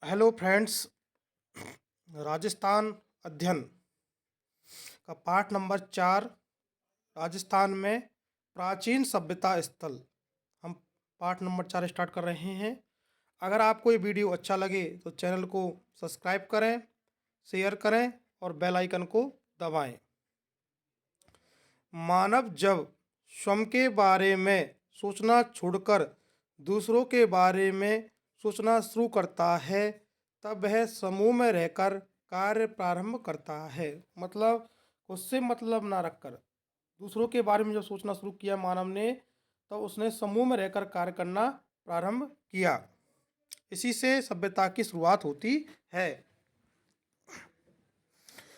Hello friends. Rajasthan अध्ययन का पाठ नंबर 4, राजस्थान में प्राचीन सभ्यता स्थल। हम पाठ नंबर 4 स्टार्ट कर रहे हैं। अगर आपको ये वीडियो अच्छा लगे तो चैनल को सब्सक्राइब करें, शेयर करें और बेल आइकन को दबाएं। मानव जब स्वयं के बारे में सोचना छोड़कर दूसरों के बारे में सोचना शुरू करता है तब वह समूह में रहकर कार्य प्रारंभ करता है। मतलब खुद से मतलब ना रखकर दूसरों के बारे में जब सोचना शुरू किया मानव ने, तो उसने समूह में रहकर कार्य करना प्रारंभ किया। इसी से सभ्यता की शुरुआत होती है।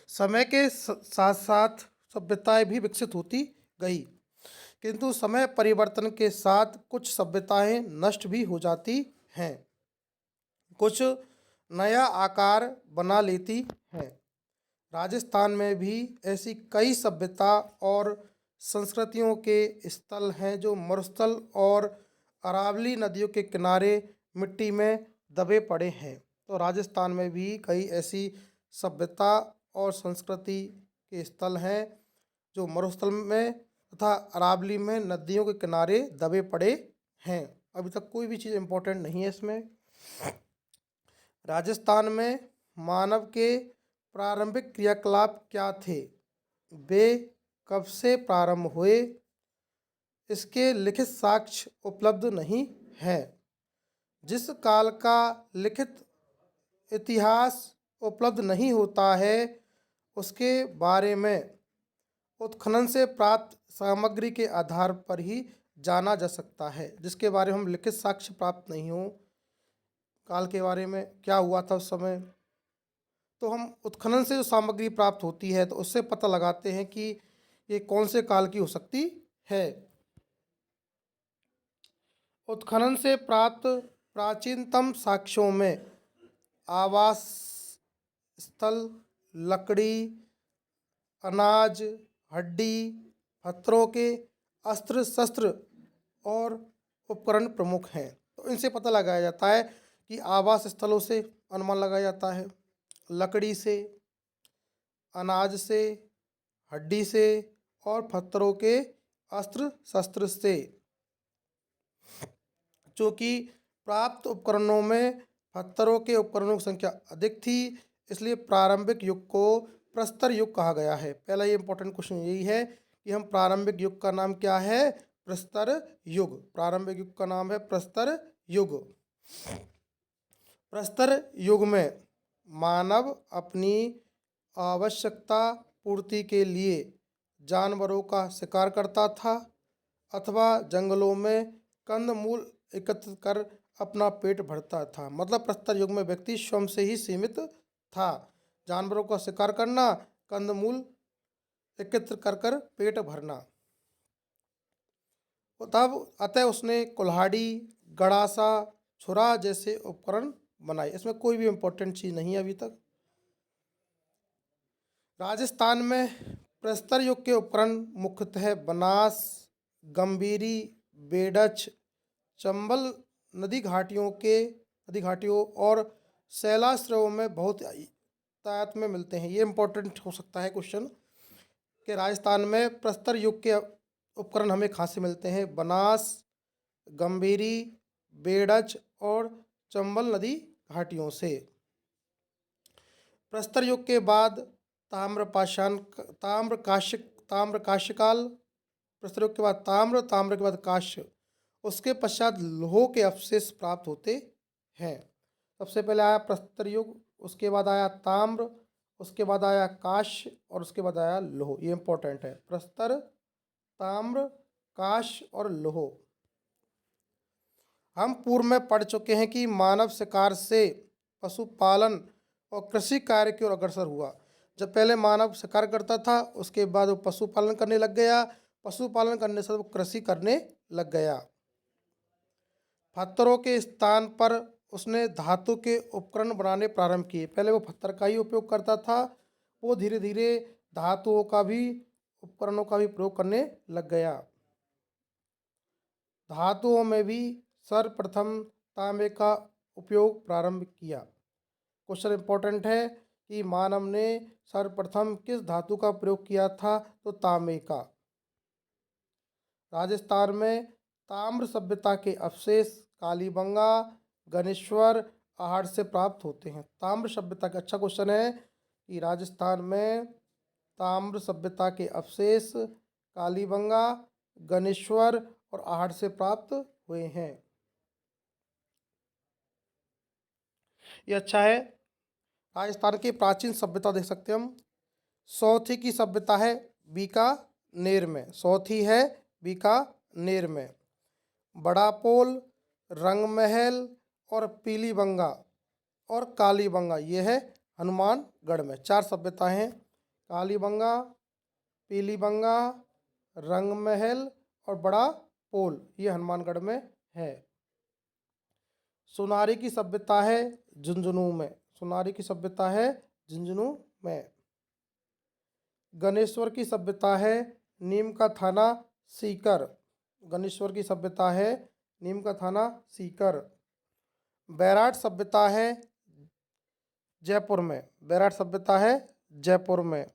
समय के साथ साथ सभ्यताएं भी विकसित होती गई, किंतु समय परिवर्तन के साथ कुछ सभ्यताएं नष्ट भी हो जाती हैं, कुछ नया आकार बना लेती हैं। राजस्थान में भी ऐसी कई सभ्यता और संस्कृतियों के स्थल हैं जो मरुस्थल और अरावली नदियों के किनारे मिट्टी में दबे पड़े हैं। तो राजस्थान में भी कई ऐसी सभ्यता और संस्कृति के स्थल हैं जो मरुस्थल में तथा अरावली में नदियों के किनारे दबे पड़े हैं। अभी तक कोई भी चीज़ इम्पोर्टेंट नहीं है इसमें। राजस्थान में मानव के प्रारंभिक क्रियाकलाप क्या थे, वे कब से प्रारंभ हुए, इसके लिखित साक्ष्य उपलब्ध नहीं है। जिस काल का लिखित इतिहास उपलब्ध नहीं होता है उसके बारे में उत्खनन से प्राप्त सामग्री के आधार पर ही जाना जा सकता है। जिसके बारे में हम लिखित साक्ष्य प्राप्त नहीं हो, काल के बारे में क्या हुआ था उस समय, तो हम उत्खनन से जो सामग्री प्राप्त होती है तो उससे पता लगाते हैं कि ये कौन से काल की हो सकती है। उत्खनन से प्राप्त प्राचीनतम साक्ष्यों में आवास स्थल, लकड़ी, अनाज, हड्डी, पत्थरों के अस्त्र शस्त्र और उपकरण प्रमुख हैं। तो इनसे पता लगाया जाता है कि आवास स्थलों से अनुमान लगाया जाता है, लकड़ी से, अनाज से, हड्डी से और पत्थरों के अस्त्र शस्त्र से। चूँकि प्राप्त उपकरणों में पत्थरों के उपकरणों की संख्या अधिक थी, इसलिए प्रारंभिक युग को प्रस्तर युग कहा गया है। पहला ये इंपॉर्टेंट क्वेश्चन यही है कि हम प्रारंभिक युग का नाम क्या है, प्रस्तर युग। प्रारंभिक युग का नाम है प्रस्तर युग। प्रस्तर युग में मानव अपनी आवश्यकता पूर्ति के लिए जानवरों का शिकार करता था अथवा जंगलों में कंदमूल एकत्र कर अपना पेट भरता था। मतलब प्रस्तर युग में व्यक्ति स्वयं से ही सीमित था, जानवरों का शिकार करना, कंदमूल एकत्र कर कर पेट भरना। तब अतः उसने कुल्हाड़ी, गड़ासा, छुरा जैसे उपकरण बनाए। इसमें कोई भी इम्पोर्टेंट चीज़ नहीं है अभी तक। राजस्थान में प्रस्तर युग के उपकरण मुख्यतः बनास, गंभीरी, बेडच, चंबल नदी घाटियों और शैलाश्रयों में बहुत तादाद में मिलते हैं। ये इम्पोर्टेंट हो सकता है क्वेश्चन कि राजस्थान में प्रस्तर युग के उपकरण हमें कहाँ से मिलते हैं, बनास, गंभीरी, बेडच और चंबल नदी घाटियों से। प्रस्तर युग के बाद ताम्र काश्य काल, प्रस्तर युग के बाद ताम्र के बाद काश्य, उसके पश्चात लोह के अवशेष प्राप्त होते हैं। सबसे पहले आया प्रस्तर युग, उसके बाद आया ताम्र, उसके बाद आया काश्य और उसके बाद आया लोह। ये इंपॉर्टेंट है, प्रस्तर, ताम्र, काश्य और लोह। हम पूर्व में पढ़ चुके हैं कि मानव शिकार से पशुपालन और कृषि कार्य की ओर अग्रसर हुआ। जब पहले मानव शिकार करता था, उसके बाद वो पशुपालन करने लग गया, पशुपालन करने से वो कृषि करने लग गया। पत्थरों के स्थान पर उसने धातु के उपकरण बनाने प्रारंभ किए। पहले वो पत्थर का ही उपयोग करता था, वो धीरे धीरे धातुओं का भी, उपकरणों का भी प्रयोग करने लग गया। धातुओं में भी सर्वप्रथम तांबे का उपयोग प्रारंभ किया। क्वेश्चन इंपॉर्टेंट है कि मानव ने सर्वप्रथम किस धातु का प्रयोग किया था, तो तांबे का। राजस्थान में ताम्र सभ्यता के अवशेष कालीबंगा, गणेश्वर, आहड़ से प्राप्त होते हैं। ताम्र सभ्यता का अच्छा क्वेश्चन है कि राजस्थान में ताम्र सभ्यता के अवशेष कालीबंगा, गणेश्वर और आहड़ से प्राप्त हुए हैं। ये अच्छा है। राजस्थान की प्राचीन सभ्यता देख सकते हैं हम। सौथी की सभ्यता है बीकानेर में। सौथी है बीकानेर में। बड़ा पोल, रंगमहल और पीलीबंगा और कालीबंगा ये है हनुमानगढ़ में। 4 सभ्यताएं हैं। कालीबंगा, पीलीबंगा, रंगमहल और बड़ा पोल ये हनुमानगढ़ में है। सोनारी की सभ्यता है झुंझुनू में। सोनारी की सभ्यता है झुंझुनू में। गणेश्वर की सभ्यता है नीम का थाना सीकर। गणेश्वर की सभ्यता है नीम का थाना सीकर। बैराट सभ्यता है जयपुर में। बैराट सभ्यता है जयपुर में।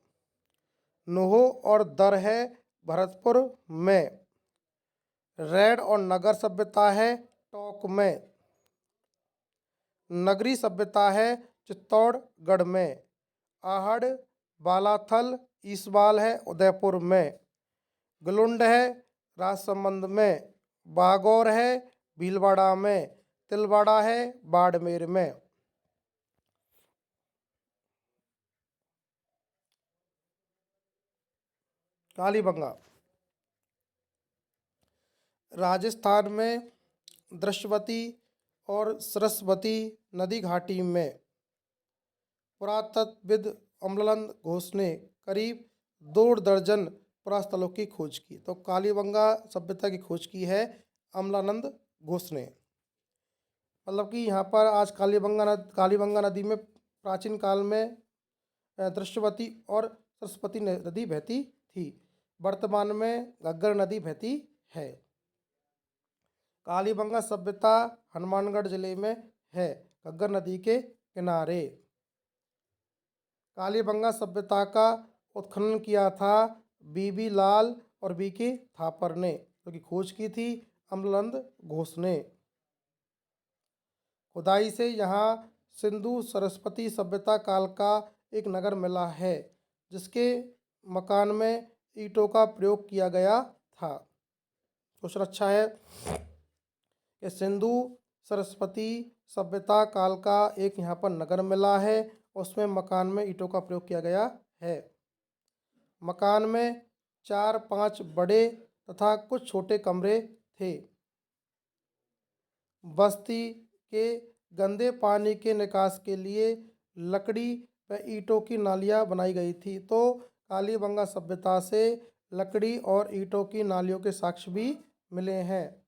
नूहो और दर है भरतपुर में। रेड और नगर सभ्यता है टोंक में। नगरी सभ्यता है चित्तौड़गढ़ में। आहड़, बालाथल, ईसबाल है उदयपुर में। गलुंड है राजसमंद में। बागौर है भीलवाड़ा में। तिलवाड़ा है बाड़मेर में। कालीबंगा राजस्थान में दृश्यवती और सरस्वती नदी घाटी में पुरातत्वविद अमलानंद घोष ने करीब 2 दर्जन पुरास्थलों की खोज की। तो कालीबंगा सभ्यता की खोज की है अमलानंद घोष ने। मतलब कि यहाँ पर आज कालीबंगा नदी में प्राचीन काल में दृश्यवती और सरस्वती नदी बहती थी। वर्तमान में घग्गर नदी बहती है। कालीबंगा सभ्यता हनुमानगढ़ जिले में है, घग्गर नदी के किनारे। कालीबंगा सभ्यता का उत्खनन किया था बीबी लाल और बीके थापर ने, क्योंकि खोज की थी अमलानंद घोष ने। खुदाई से यहाँ सिंधु सरस्वती सभ्यता काल का एक नगर मिला है, जिसके मकान में ईंटों का प्रयोग किया गया था। क्वेश्चन अच्छा है कि सिंधु सरस्वती सभ्यता काल का एक यहाँ पर नगर मिला है, उसमें मकान में ईंटों का प्रयोग किया गया है। मकान में 4-5 बड़े तथा कुछ छोटे कमरे थे। बस्ती के गंदे पानी के निकास के लिए लकड़ी व ईंटों की नालियाँ बनाई गई थी। तो कालीबंगा सभ्यता से लकड़ी और ईंटों की नालियों के साक्ष्य भी मिले हैं,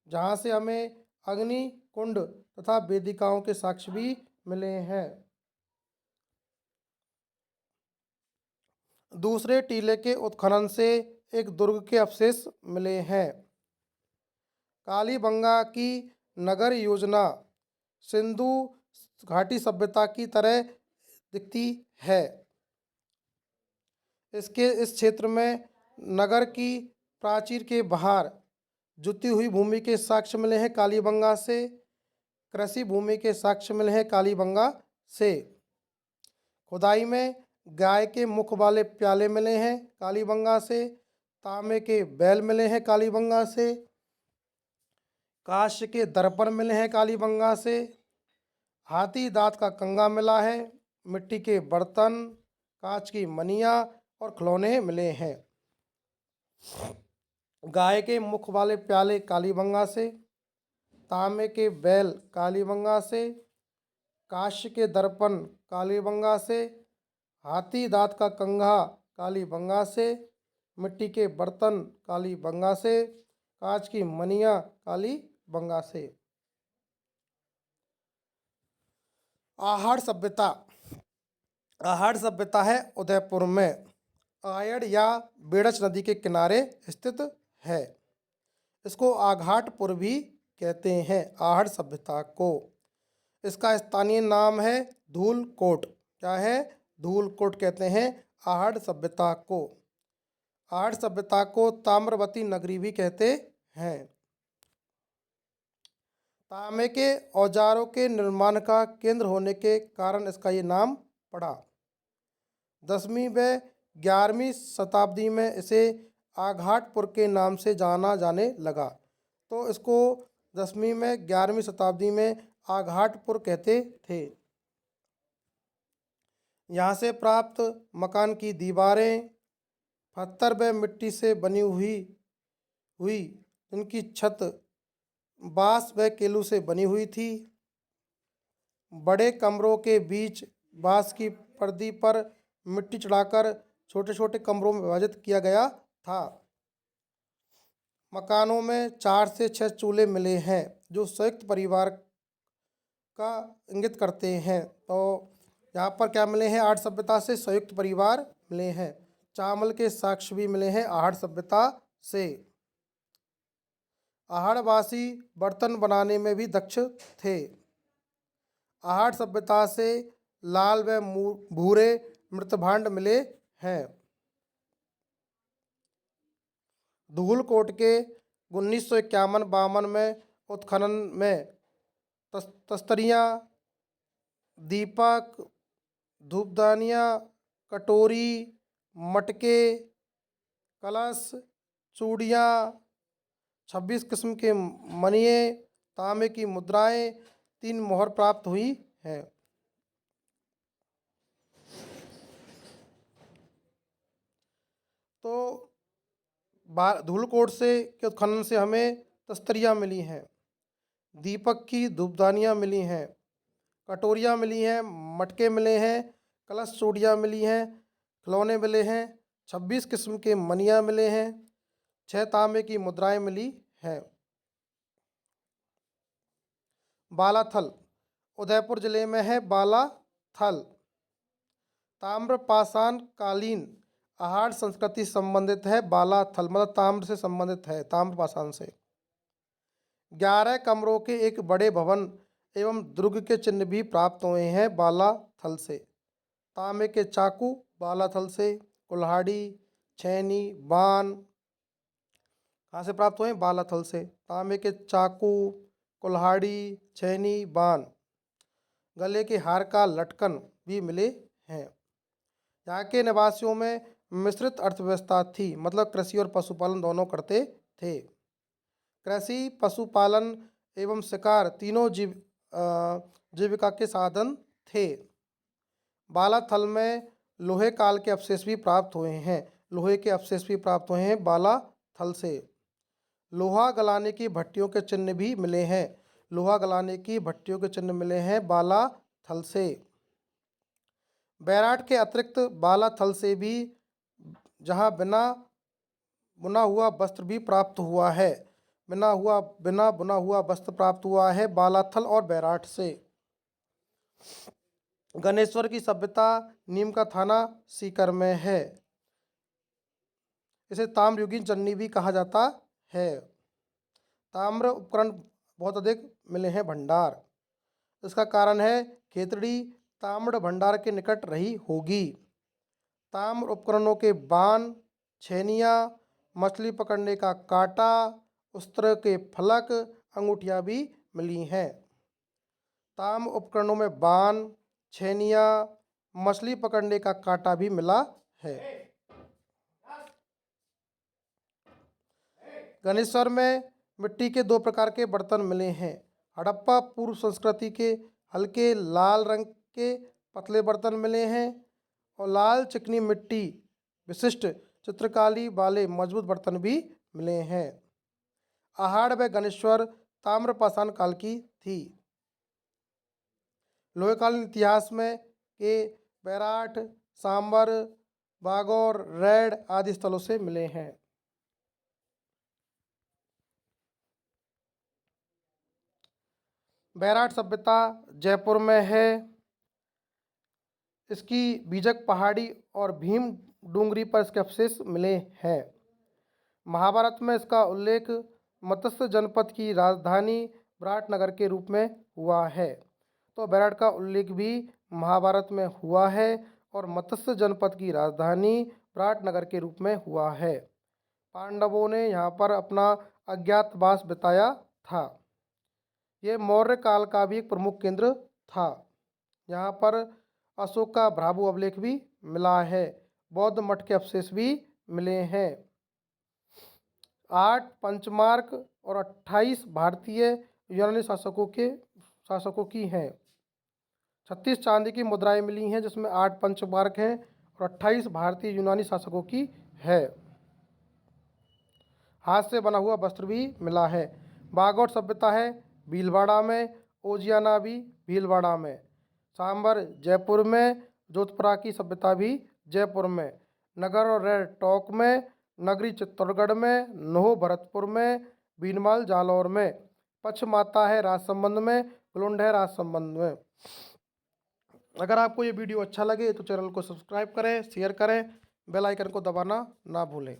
जहाँ से हमें अग्नि कुंड तथा वेदिकाओं के साक्ष्य भी मिले हैं। दूसरे टीले के उत्खनन से एक दुर्ग के अवशेष मिले हैं। कालीबंगा की नगर योजना सिंधु घाटी सभ्यता की तरह दिखती है। इस क्षेत्र में नगर की प्राचीर के बाहर जुती हुई भूमि के साक्ष्य मिले हैं कालीबंगा से। कृषि भूमि के साक्ष्य मिले हैं कालीबंगा से। खुदाई में गाय के मुख वाले प्याले मिले हैं कालीबंगा से। तांबे के बैल मिले हैं कालीबंगा से। कांस्य के दर्पण मिले हैं कालीबंगा से। हाथी दांत का कंगा मिला है। मिट्टी के बर्तन, कांच की मनिया और खिलौने मिले हैं। गाय के मुख वाले प्याले कालीबंगा से। तांबे के बैल कालीबंगा से। कांस्य के दर्पण कालीबंगा से। हाथी दांत का कंघा कालीबंगा से। मिट्टी के बर्तन कालीबंगा से। कांच की मनिया कालीबंगा से। आहड़ सभ्यता। आहड़ सभ्यता है उदयपुर में। आयड़ या बेड़च नदी के किनारे स्थित है। इसको आघाटपुर भी कहते हैं, आहड़ सभ्यता को। इसका स्थानीय नाम है धूलकोट। क्या है? धूलकोट कहते हैं आहड़ सभ्यता को। आहड़ सभ्यता को ताम्रवती नगरी भी कहते हैं। तांबे के औजारों के निर्माण का केंद्र होने के कारण इसका ये नाम पड़ा। 10वीं व 11वीं शताब्दी में इसे आघाटपुर के नाम से जाना जाने लगा। तो इसको 10वीं में 11वीं शताब्दी में आघाटपुर कहते थे। यहाँ से प्राप्त मकान की दीवारें पत्थर व मिट्टी से बनी हुई उनकी छत बांस व केलू से बनी हुई थी। बड़े कमरों के बीच बांस की पर्दी पर मिट्टी चढ़ाकर छोटे छोटे कमरों में विभाजित किया गया था। मकानों में 4 से 6 चूल्हे मिले हैं जो संयुक्त परिवार का इंगित करते हैं। तो यहाँ पर क्या मिले हैं? आहड़ सभ्यता से संयुक्त परिवार मिले हैं। चावल के साक्ष्य भी मिले हैं आहड़ सभ्यता से। आहड़वासी बर्तन बनाने में भी दक्ष थे। आहड़ सभ्यता से लाल व भूरे मृतभांड मिले हैं। धूलकोट के 1951-52 में उत्खनन में तस्तरियाँ, दीपक, धूपदानियाँ, कटोरी, मटके, कलश, चूड़ियाँ, 26 किस्म के मणिये, तांबे की मुद्राएं, 3 मोहर प्राप्त हुई हैं। तो धूलकोट से के उत्खनन से हमें तस्तरियाँ मिली हैं, दीपक की धूपदानियाँ मिली हैं, कटोरियाँ मिली हैं, मटके मिले हैं, कलश चूड़ियाँ मिली हैं, खिलौने मिले हैं, 26 किस्म के मनिया मिले हैं, 6 तांबे की मुद्राएं मिली हैं। बालाथल उदयपुर जिले में है। बालाथल ताम्रपाषाण कालीन आहड़ संस्कृति संबंधित है। बालाथल मतलब ताम्र से संबंधित है, ताम्रपाषाण से। 11 कमरों के एक बड़े भवन एवं दुर्ग के चिन्ह भी प्राप्त हुए हैं बालाथल से। तांबे के चाकू बालाथल से, कुल्हाड़ी, छैनी, बाण कहाँ से प्राप्त हुए? बालाथल से। तांबे के चाकू, कुल्हाड़ी, छैनी, बाण, गले के हार का लटकन भी मिले हैं। यहाँ के निवासियों में मिश्रित अर्थव्यवस्था थी, मतलब कृषि और पशुपालन दोनों करते थे। कृषि, पशुपालन एवं शिकार तीनों जीविका के साधन थे। बालाथल में लोहे काल के अवशेष भी प्राप्त हुए हैं। लोहे के अवशेष भी प्राप्त हुए हैं बालाथल से। लोहा गलाने की भट्टियों के चिन्ह भी मिले हैं। लोहा गलाने की भट्टियों के चिन्ह मिले हैं बालाथल से। बैराट के अतिरिक्त बालाथल से भी जहाँ बिना बुना हुआ वस्त्र भी प्राप्त हुआ है। बिना बुना हुआ वस्त्र प्राप्त हुआ है बालाथल और बैराट से। गणेश्वर की सभ्यता नीम का थाना सीकर में है। इसे ताम्रयुगीन चन्नी भी कहा जाता है। ताम्र उपकरण बहुत अधिक मिले हैं भंडार। इसका कारण है खेतड़ी ताम्र भंडार के निकट रही होगी। ताम्र उपकरणों के बाण, छैनियाँ, मछली पकड़ने का कांटा, उस्त्र के फलक, अंगूठियाँ भी मिली हैं। ताम्र उपकरणों में बाण, छैनियाँ, मछली पकड़ने का कांटा भी मिला है। गणेश्वर में मिट्टी के 2 प्रकार के बर्तन मिले हैं। हड़प्पा पूर्व संस्कृति के हल्के लाल रंग के पतले बर्तन मिले हैं और लाल चिकनी मिट्टी विशिष्ट चित्रकारी वाले मजबूत बर्तन भी मिले हैं। आहड़ व गणेश्वर ताम्रपाषाण काल की थी। लोहकालीन इतिहास में के बैराट, सांबर, बागौर, रैड आदि स्थलों से मिले हैं। बैराट सभ्यता जयपुर में है। इसकी बीजक पहाड़ी और भीम डूंगरी पर इसके अवशेष मिले हैं। महाभारत में इसका उल्लेख मत्स्य जनपद की राजधानी विराटनगर के रूप में हुआ है। तो बैराट का उल्लेख भी महाभारत में हुआ है और मत्स्य जनपद की राजधानी विराटनगर के रूप में हुआ है। पांडवों ने यहाँ पर अपना अज्ञातवास बिताया था। ये मौर्य काल का भी एक प्रमुख केंद्र था। यहाँ पर अशोक का भ्राभु अभिलेख भी मिला है। बौद्ध मठ के अवशेष भी मिले हैं। 8 पंचमार्क और 28 भारतीय यूनानी शासकों की हैं। 36 चांदी की मुद्राएं मिली हैं जिसमें 8 पंचमार्क हैं और 28 भारतीय यूनानी शासकों की है। हाथ से बना हुआ वस्त्र भी मिला है। बागौट सभ्यता है भीलवाड़ा में, ओजियाना भी भीलवाड़ा में, सांबर जयपुर में, जोधपुरा की सभ्यता भी जयपुर में, नगर और रेड टोंक में, नगरी चित्तौड़गढ़ में, नोह भरतपुर में, भीनमाल जालौर में, पचमाता है राजसमंद में, गुलुंड है राजसमंद में। अगर आपको ये वीडियो अच्छा लगे तो चैनल को सब्सक्राइब करें, शेयर करें, बेल आइकन को दबाना ना भूलें।